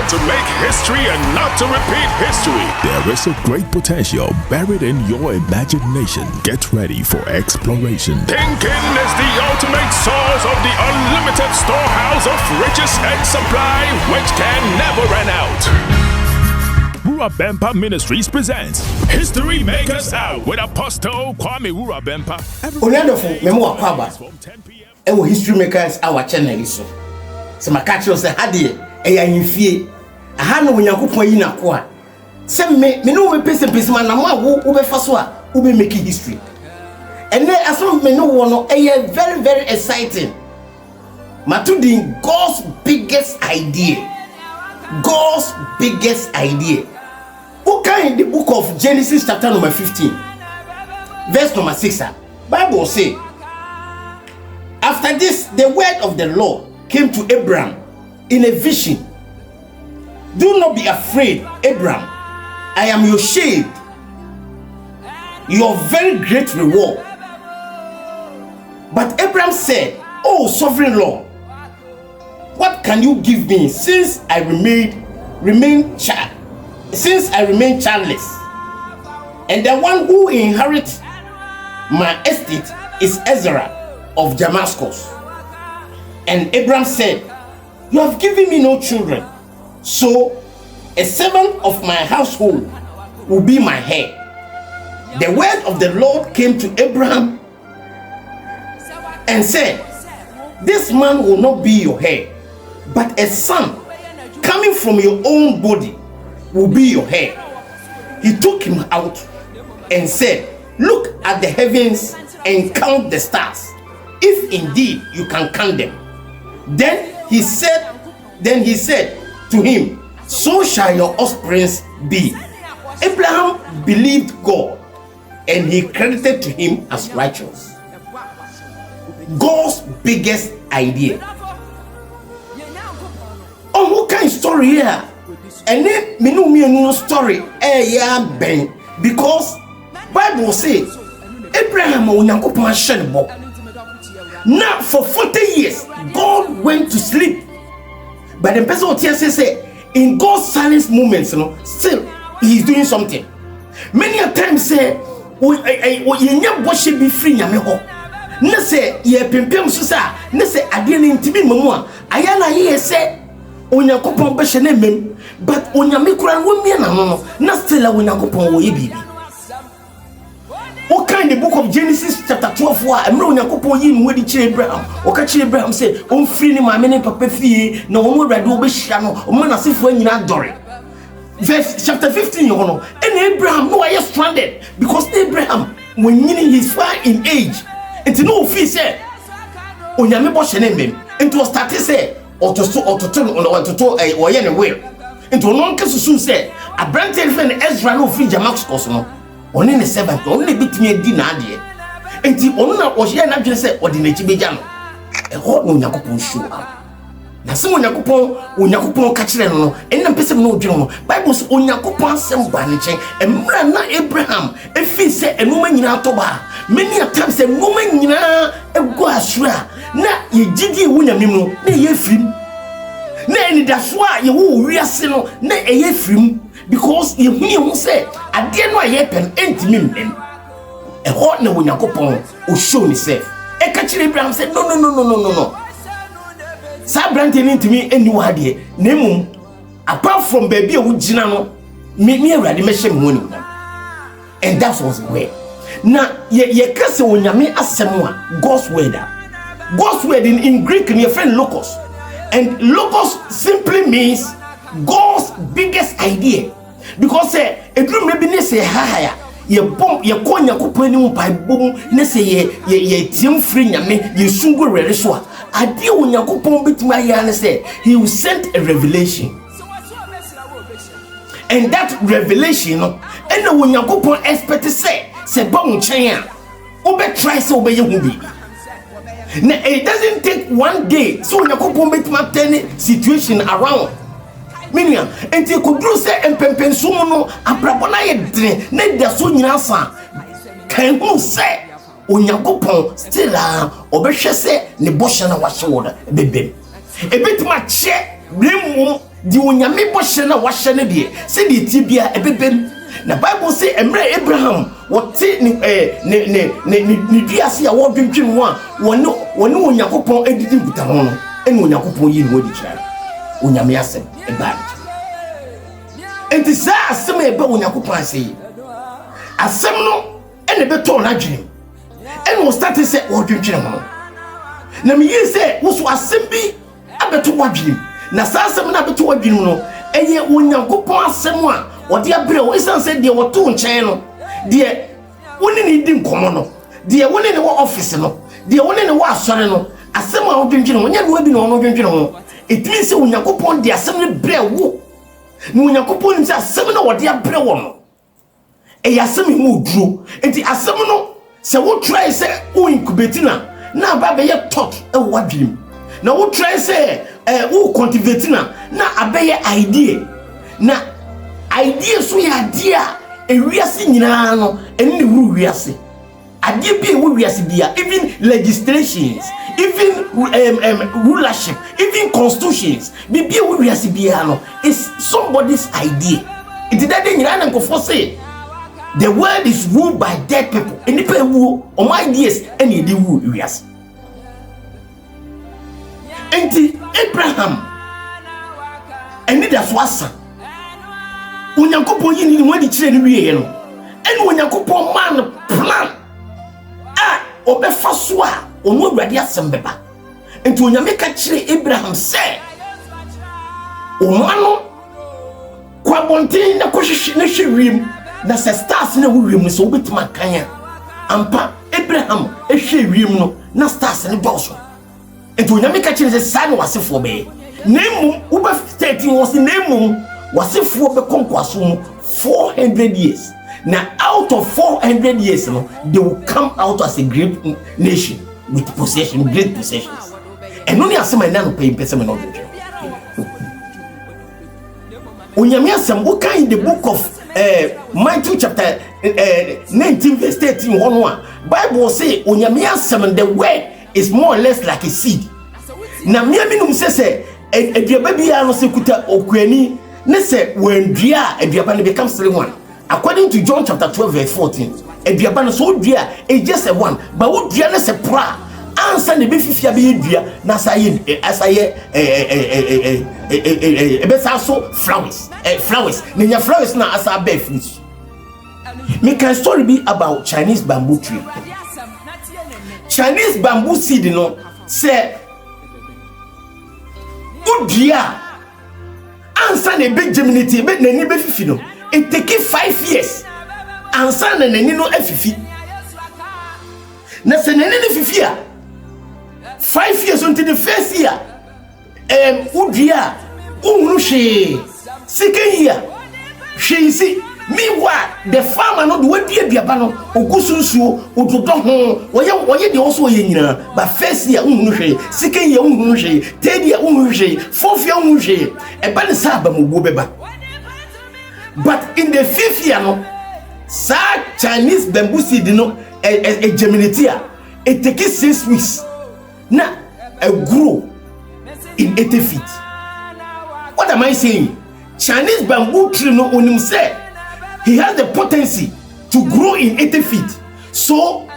to make history and not to repeat history. There is a great potential buried in your imagination. Get ready for exploration. Thinking is the ultimate source of the unlimited storehouse of riches and supply which can never run out. Wurabempa Ministries presents History Makers Out with Apostle Kwame Wurabempa. Onyadofo memo akwaba. Ewo History Makers our channel so. Se makachi o se hade eya yimfie. Aha no Onyankopon yi na ko a. Se me no we pese ma na mo wo be fa so a wo be make history. And then aso me no wo no very very exciting. Matudin God's biggest idea. God's biggest idea. Who can in the book of Genesis chapter number 15 verse number 6 Bible say, after this the word of the Lord came to Abraham in a vision. Do not be afraid, Abraham. I am your shade, your very great reward. But Abraham said, oh sovereign Lord, what can you give me since I remain childless? And the one who inherits my estate is Ezra of Damascus. And Abraham said, you have given me no children, so a servant of my household will be my heir. The word of the Lord came to Abraham and said, this man will not be your heir, but a son coming from your own body will be your heir. He took him out and said, look at the heavens and count the stars, if indeed you can count them. Then he said to him, so shall your offspring be. Abraham believed God, and he credited to him as righteous. God's biggest idea. Oh, what kind of story here? And then me no story ben, because Bible says Abraham Onyankopon shenbo. Now for 40 years God went to sleep, but the person will say in God's silence moments, still he is doing something. Many a times say you worship be free nyame ho. Na say ye pempem so sa na say ade ne ntimi mamu a aya na ye say Onyankopon be hye na mem, but onyame kura wo mie na no na still Onyankopon wo ye bibi. What kind of book of Genesis chapter 12 wa emre Onyankopon yi nwedi kire Abraham o ka kire Abraham say on free ni ma me ne papa fie na o mo rade o be hia no o ma na sefo anyina adore. Verse chapter 15 you know, and Abraham no are stranded because Abraham when he's far in age and no fee say onyame bo hye na mem into start say ototo oye ne we into no nkesusu say abrante friend Ezra no free Damascus no oni ne servant oni bitimi adi na ade enti onu na ohye na dwene say odi na chibeja no ho no Onyankopon show up na se Onyankopon ka kire no enna pese no dwene no Bible say Onyankopon asem ba ne chen emra na Abraham efi say enuma nyina to ba many a times say enuma nyina ego asura na ye gidi wunyame mu na ye firim na eni dafo a ye wo wiase no na eye firim because ye hu say ade no aye pen entimi mem e ho na Onyankopon o show himself e ka kire Abraham say no sa brante ni ntimi eni wa de na mum apart from baby e wo gina no me awrade me hye me woni and that was where na ye kase onyame asem a God's word in Greek your friend logos, and logos simply means God's biggest idea, because edru maybe ne say haya ye bom ye konya kopani mu pai bom ne say ye tim free nyame ye sungu rere so a ade Onyankopon betima ya ne say he will send a revelation, and that revelation no and Onyankopon expect say ba unchen a obe try say obe ye hu bi. Now, it doesn't take one day so Onyankopon betima turn situation around. Meaning, and you could do say and pempensumo no abrabona ye dre na da so nyina fa kan hu say Onyankopon still obehwe say ne bosha na wahye wo bebem e betima che remu di onyame bɔhye na wahye ne de se de tibia ebebem na Bible say emre Abraham wote ne duase a wodwentwen ho a wone Onyankopɔn edidi buta ho no ene Onyankopɔn yi ne wodi kyerɛ onyame asem eba enti sa asem eba Onyankopɔn asɛ asem no ene beto na dwene ene wo start say wodwentwen ho na me yi say wo so asem bi abeto wadwene na sa asem na abeto wadwene no eye Onyankopɔn asem a wode abrɛ wo isan sɛ de woto nkyɛn no de woni ne di nkomo no de woni ne wo office no de woni ne wo asɔre no asem a wodwendwene wo nya no abi no no dwendwene ho etimi sɛ Onyankopɔn de asem ne brɛ wo na Onyankopɔn nim sɛ asem na wode abrɛ wo no ɛyɛ asem mu duro enti asem no sɛ wo try sɛ wo incubate na aba bɛyɛ thought ɛwɔ wadwene na wo try sɛ wo cultivate na abɛyɛ idea na idea so ya idea ewiase nyina no enne wuru wiase ade bi ewu wiase bia even legislations even rulership even constitutions bi ewu wiase bia no is somebody's idea it did that nyina na nkofo say the world is ruled by dead people enipa ewu o ideas ene edi wu wiase enti Abraham eni da so asa Onyankopɔn yi ni wadi kyerɛ ne wiye no ene Onyankopɔn man plan a obefa so a onu awurade asɛm beba enti onyame ka kyerɛ Abraham sɛ o mano kwabonten na kohwehwe na hwewiem na sɛ stars na wowiem so obetima kan a ampa Abraham ehwe wiem no na stars ne dɔso enti onyame ka kyerɛ sɛ saa ne wasefo bɛɛ na mmom woba 13 was na mmom wasefo be konkwaso 400 years now out of 400 years no they will come out as a great nation with great possessions and only asema na no pay person no do onyame asem wo kan in the book of Matthew chapter 19 verse 13 one Bible say onyame asem the word is more or less like a seed na me minum say aduaba bia no se kuta okuani ne se wandua aduaba ne become 1 according to John chapter 12 verse 14 aduaba no so dua e just a one but wo dua ne se pra ansa ne be fifia be dua na asaye be sa so flowers ne nya flowers na asa bear fruits. Me can story be about Chinese bamboo tree. Chinese bamboo seed no say udua ansa ne be germinate be nani be fifi no it take 5 years ansa na nani no afifi na se nani ne fifi a 5 years until the first year udua unhunu hwe second year hwe si meanwhile the farmer no do wadua biaba no ogusunsuo ododo ho woye de also ye nyina but first year unhunu hwe second year unhunu hwe third year unhunu hwe fourth year unhunu hwe eba ne sa ba mubuo beba but in the fifth year no sa Chinese bamboo seed no a germinate it take 6 weeks na grow in 80 feet. What am I saying? Chinese bamboo tree no onim say he has the potency to grow in 80 feet. So,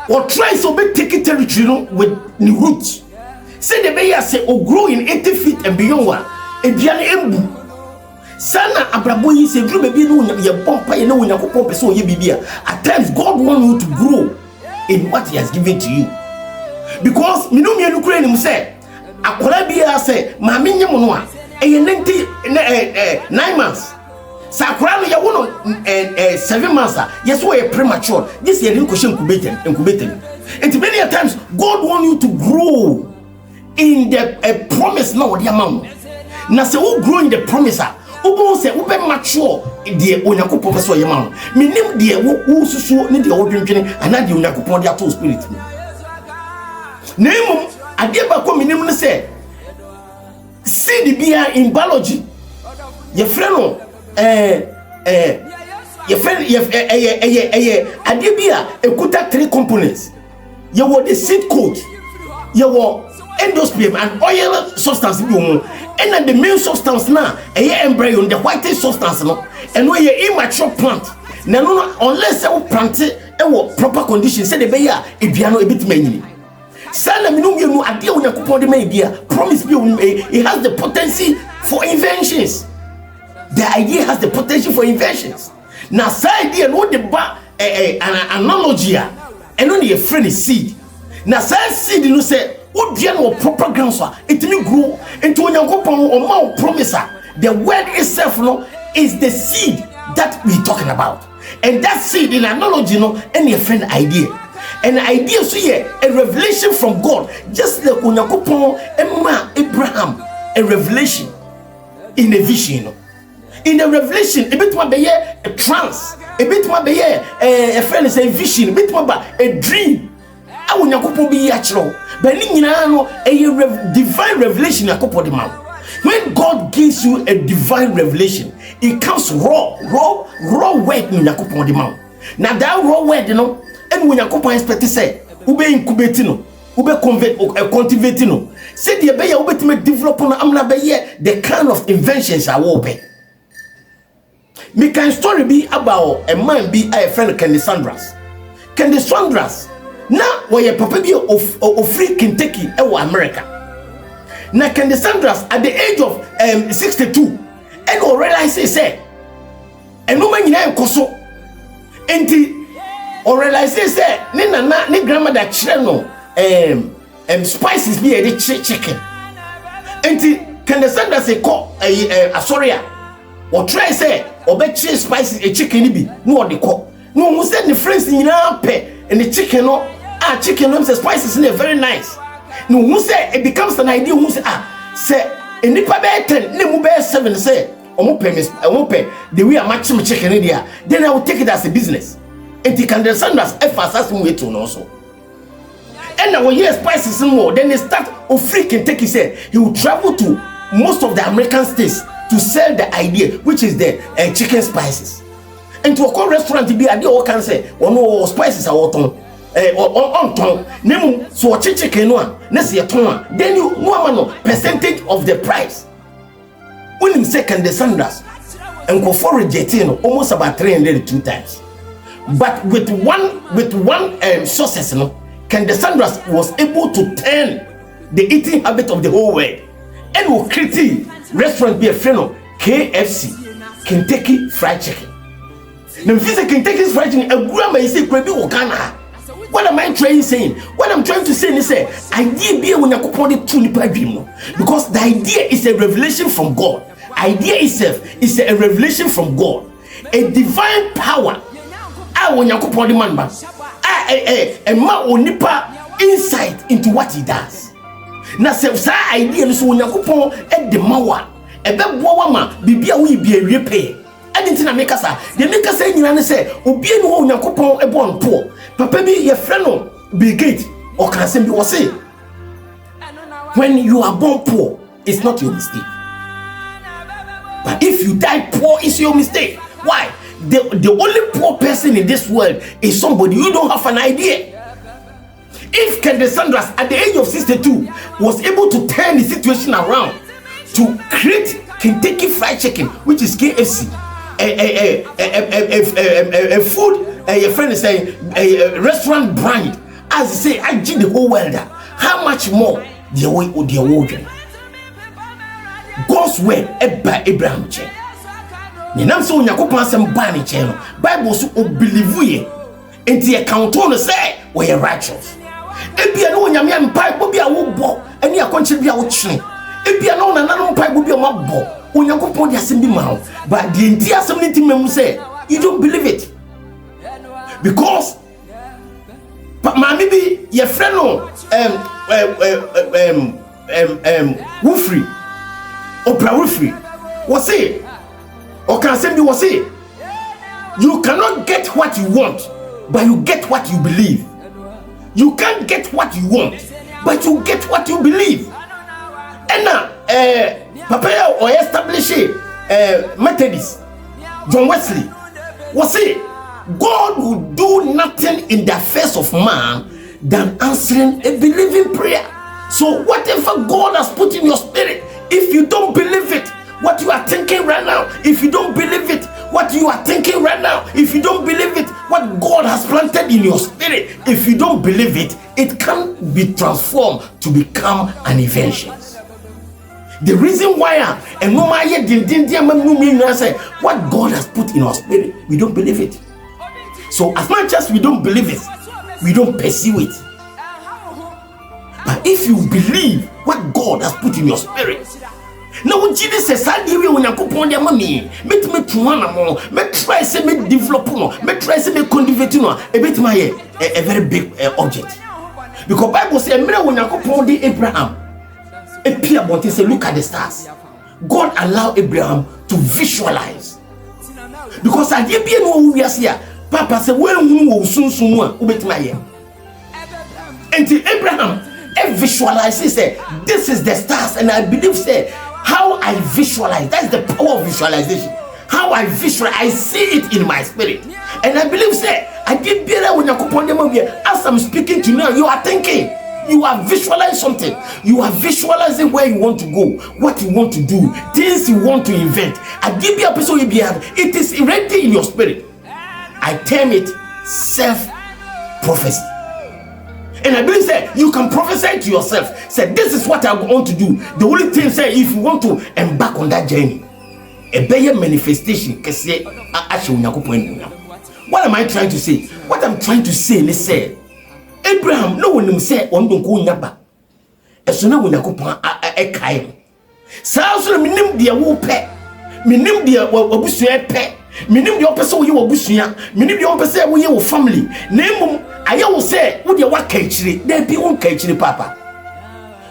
or try so be take territory no with the roots. Say the bear say or grow in 80 feet and beyond one. Ebiane embu. Sana abraboyi say grow baby no ye bompa ye no Onyankopon person ye bibia. At times God want you to grow in what he has given to you. Because minu mienu kure nim say akola bia say ma menye mo no a eye 9 months. Sakura no ye wono 7 months yes we are premature this year question incubating and many times God want you to grow in the promise now the amount na say we grow in the promise obo say we be mature the Onyankopon person ye man menim de wo susu ne de wo dwendwene ana de Onyankopon de ato spirit na emum ade ba ko menim ne say seed bia in biology ye frɛ no adebia ekuta 3 components. You want the seed coat, you want endosperm and oil substance. And the main substance now, a embryo, the whitish substance, no, and we are immature plant. Now, unless I plant it, proper conditions, say the bear, if you are a bit many. Sana minum idea when you put the idea. Promise me, it has the potency for inventions. The idea has the potential for inventions. Now, say idea no the an analogy, and only a friend seed. Now, say seed you say. What no proper ground so it may grow into or more promise. The word itself no is the seed that we're talking about, and that seed in analogy no any friend idea. An idea so yeah, a revelation from God, just like Unyakopon Abraham, a revelation in a vision. In a revelation, a bit more be a trance, a bit more be a friend is a vision, a bit more a dream. I will not be natural. But a divine revelation. When God gives you a divine revelation, it comes raw word in the mouth. Now that raw word, you know, and when you expect to say, ube incubatino, ube cultivatino, say the bay ube to make develop on the kind of inventions I will pay. Me can story be about a man be a friend Candy Sandras. Candy Sandras. Now, where your papa be of free Kentucky, America. Now, Candy Sandras at the age of 62, and or realize say, and no man in a coso, and or realize say, ni grandmother channel, spices be a chicken, and Candy Sandras a call a sorry, or try say, or bet spices a chicken be no the call. No, who said the friends in your pay and the chicken no. Chicken and spices in there very nice. No, who say it becomes an idea who say say in the pay 10, name bear 7 say I won't pay the way I match my chicken in there. Then I will take it as a business. And you can understand as fast way to also. And now when you spices more, then they start of freaking take he said he will travel to most of the American states to sell the idea, which is the chicken spices. And to a call restaurant to be a deal can say, oh no, spices are what on ton name so chicken no na se ton then you no percentage of the price when him second the Sanders and go for rejecting almost about 302 times, but with one sources no can the Sanders was able to turn the eating habit of the whole world and will create restaurant be a friend of KFC, Kentucky Fried Chicken. Now visit Kentucky's Fried Chicken a grandma is say creepy Okana. What am I trying to say? What I'm trying to say is idea be when you put it to the dream, because the idea is a revelation from God. Idea itself is a revelation from God, a divine power. When you put the man back, a man onipa insight into what he does. Now, say idea is when you put the mawa, a bad woman, be a repay. I didn't make us. They make us say, you say, Obi no Yakupon a born poor. Papa be your friend, Bill Gates, or can say, you say, when you are born poor, it's not your mistake. But if you die poor, it's your mistake. Why? The only poor person in this world is somebody you don't have an idea. If Candy Sanders at the age of 62 was able to turn the situation around to create Kentucky Fried Chicken, which is KFC, a food, your friend is saying a restaurant brand, as they say, I did the whole world. How much more the way of the world? God's word by Abraham chain. You know, so when you go past some banning channel, Bible so believe we into a count say we are righteous. If you know when you pipe will be a wood and you are contribute out chain. If you know another pipe will be a map ball. When you go put your simple mouth, but the entire 70 members say you don't believe it because maybe your friend Woofrey Oprah Woofrey was say or can say was say you cannot get what you want, but you get what you believe. You can't get what you want, but you get what you believe. And now Papa or establish Methodist John Wesley was say God will do nothing in the face of man than answering a believing prayer. So whatever God has put in your spirit, if you don't registered in your spirit, if you don't believe it, it can be transformed to become an invention. The reason why and no matter what God has put in our spirit, we don't believe it. So as much as we don't believe it, we don't pursue it. But if you believe what God has put in your spirit, now Jesus says, "I give you when you come on your money. Me to one more. Me try say me develop no. Me try say me cultivate no. A bit my a very big object. Because Bible says, "Me when you come on the Abraham, a peer but say look at the stars." God allowed Abraham to visualize. Because I give you no we are here. Papa said, "When who soon a bit my year." Until Abraham visualizes say, "This is the stars," and I believe say. How I visualize, that's the power of visualization. How I visualize, I see it in my spirit. And I believe, say, I did better when as I'm speaking to you now, you are thinking, you are visualizing something. You are visualizing where you want to go, what you want to do, things you want to invent. I give you a episode, it is already in your spirit. I term it self-prophecy. And I believe say you can prophesy to yourself. Say this is what I want to do. The only thing say if you want to embark on that journey, a better manifestation. What am I trying to say? What I'm trying to say is say Abraham no one say on don't go nyaba. As soon as we nakupon a kaim. So minim dia wo pe. Minim dia obusua pe. Minim dia opese wo ye obusua. Minim dia opese wo ye wo family. Name I will say, would you walk catching? There be one catching papa.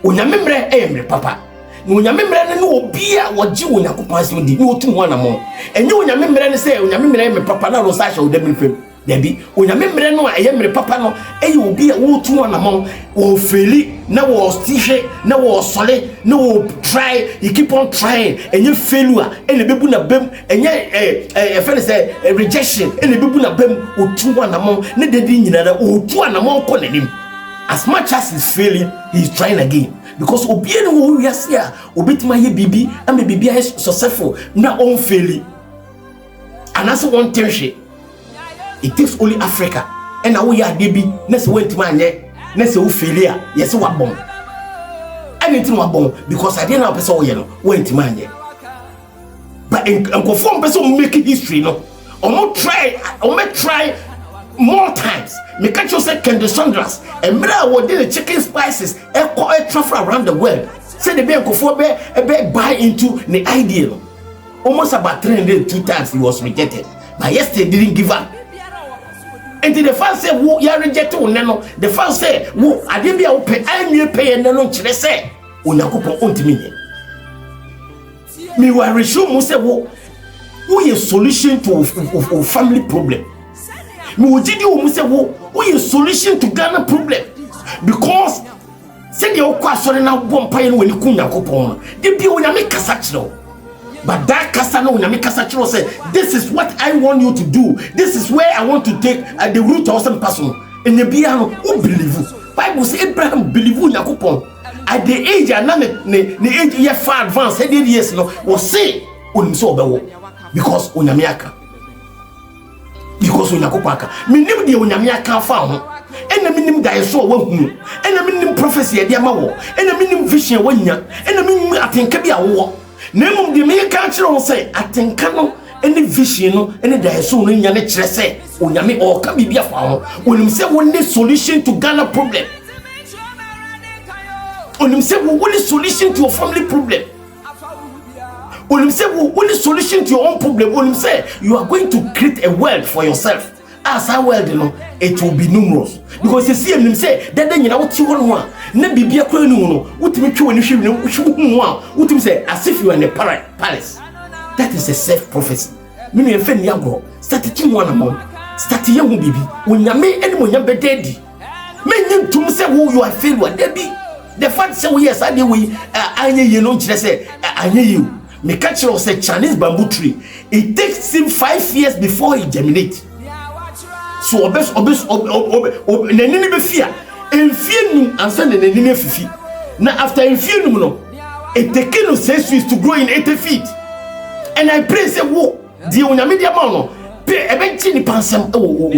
When you remember, papa. When you remember, no beer what you want to pass with the no 2 1 more. And you remember and say, when you remember, papa, no such a devil. There be when you remember, no, I am papa, no, and you will be a 2 1 among or fairly, no was t-shirt, no was solid, no try, you keep on trying, and you failure, and the baby bim, and yet a fellow say a rejection, and the baby bim or 2 1 among, no, they didn't or 2 1 among calling him. As much as he's failing, he's trying again. Because Obiano who we are here, Obit my baby, and my baby is successful, not on failing. And that's one thing. It takes only Africa. And now we are baby, next went man, next failure, yes, what bomb. Anything what bomb, because I didn't have a person went man. But in conform person making history, no, or not try more times. Me catch you say Kendall Sandras and me what did the chicken spices a travel around the world. Say the bear conform buy into the ideal. Almost about 302 times he was rejected. But yesterday didn't give up. And the first say, "Who you rejected?" The first say, "Who I didn't be open. I am pay and no chile say, Unakupo ontimi." Me wa resume say, "Who is solution to family problem?" Me wo gidi wo say, "Who is solution to Ghana problem?" Because say the okwa na bompa no wani kun Yakopon. Dey bi onyame kasa kiro. But that Kasano Namikasachiro said, "This is what I want you to do. This is where I want to take the root of some person." In the Biano, who believe you? Bible says Abraham believe you Yakupon. At the age and the age year far advanced, 8 years no was say Unso because Unamiaka. Because Unakupaka. Minim the Unamiaka found. And the minimum that I saw one, and the minimum prophecy at Yamawo, and the minimum vision one year, and the minimum I think can be a war. Name the main country on say, I think cano any vision, any day soon in your nature say, Unyami or can be a found. When him say one solution to Ghana problem. When him say one solution to a family problem. When him say one solution to your own problem. When him say you are going to create a world for yourself. As a world, you know, it will be numerous. Because you see him say that then you know what you want. Never be a queen, what make you when you should say as if you are in a palace. That is a self-prophecy. Meaning, a friend young start teaching one among, start young baby. When you make anyone young be daddy. Men you to say, "Oh, you are failure, Debbie." The fact say, "Yes, I do. I you know, just say, I hear you." Me catch you say Chinese bamboo tree. It takes him 5 years before it germinates. So obes nenene be fear enfie and send the nenene fifi now after enfie no it take no 6 weeks to grow in 80 feet and I pray say wo the onyame dia ma no pe ebe chi ni pansem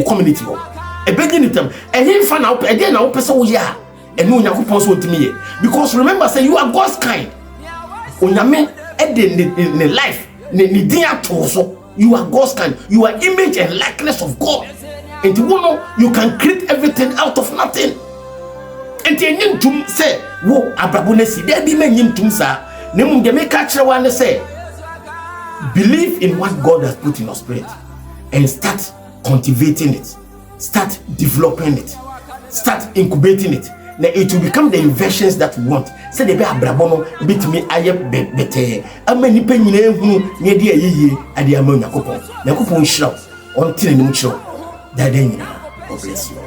community wo e bedi ni tam e himfa na e dey na wo pese wo ya e no Yakobon so ntimi ye because remember say you are God's kind onyame e dey ne life ne din ato so you are God's kind you are image and likeness of God and you can create everything out of nothing and you tum say wo abrabonesi there be many tum sa nemu de make catch one say believe in what God has put in your spirit and start cultivating it, start developing it, start incubating it. Now it will become the inventions that we want. Say the be abrabono bit me aye better. Amani penine hu ne de ayeye ade ama Yakobon. Yakobon shout until no show. That then God bless you.